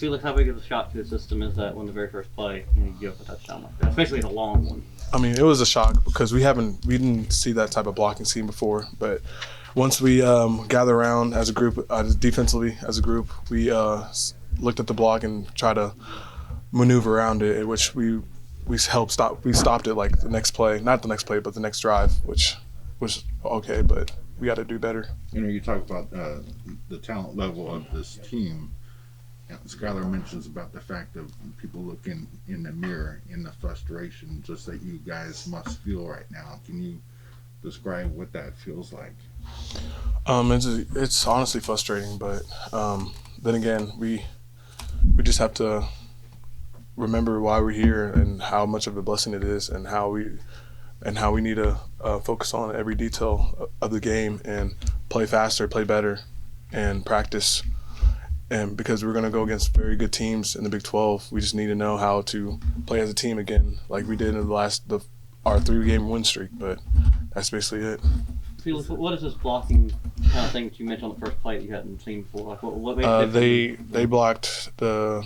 Felix, how big of a shock to the system is that when the very first play you give up a touchdown like that, especially the long one? I mean, it was a shock because we didn't see that type of blocking scheme before. But once we gather around as a group, defensively as a group, we looked at the block and tried to maneuver around it, which we stopped it like the next play, not the next play, but the next drive, which was okay, but we got to do better. You talk about the talent level of this team. Skylar mentions about the fact of people looking in the mirror in the frustration just that you guys must feel right now. Can you describe what that feels like? It's honestly frustrating, but then again, we just have to remember why we're here and how much of a blessing it is, and how we need to focus on every detail of the game and play faster, play better, and practice. And because we're going to go against very good teams in the Big 12, we just need to know how to play as a team again, like we did in our 3-game win streak. But that's basically it. Felix, what is this blocking kind of thing that you mentioned on the first play that you hadn't seen before? Like, what made it different? They blocked I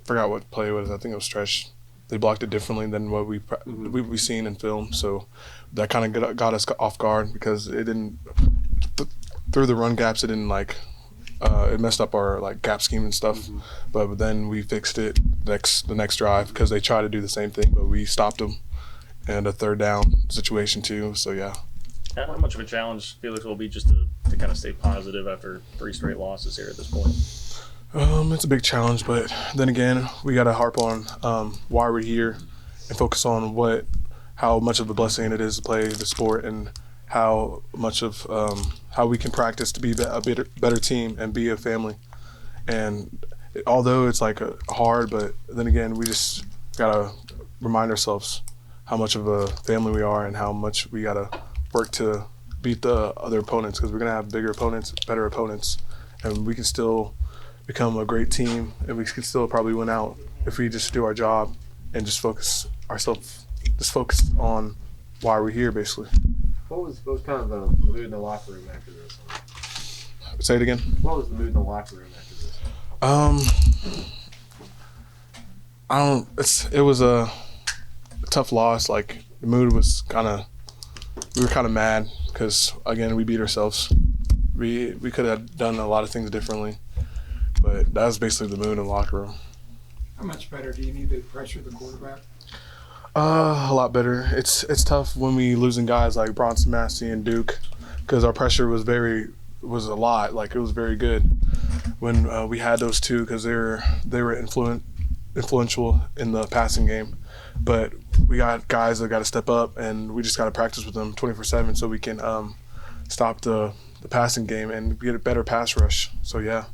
forgot what play it was. I think it was stretch. They blocked it differently than what we've seen in film. So that kind of got us off guard because it didn't through the run gaps. It didn't it messed up our gap scheme and stuff. Mm-hmm. But then we fixed it the next drive because they tried to do the same thing, but we stopped them. And a third down situation too. So yeah. How much of a challenge, Felix, will be just to kind of stay positive after 3 straight losses here at this point? It's a big challenge, but then again, we got to harp on why we're here and focus on how much of a blessing it is to play the sport and how much of how we can practice to be a better team and be a family. And although it's hard, but then again, we just got to remind ourselves how much of a family we are and how much we got to work to beat the other opponents, because we're going to have bigger opponents, better opponents, and we can still become a great team, and we can still probably win out if we just do our job and just focus on why we're here, basically. What was kind of the mood in the locker room after this? Say it again. What was the mood in the locker room after this? It was a tough loss. The mood was we were kind of mad because, again, we beat ourselves. We could have done a lot of things differently, but that was basically the mood in the locker room. How much better do you need to pressure the quarterback? A lot better. It's tough when we losing guys like Bronson Massey and Duke, because our pressure was a lot. It was very good when we had those two, because they were influential in the passing game. But we got guys that got to step up, and we just got to practice with them 24/7 so we can stop the passing game and get a better pass rush. So yeah.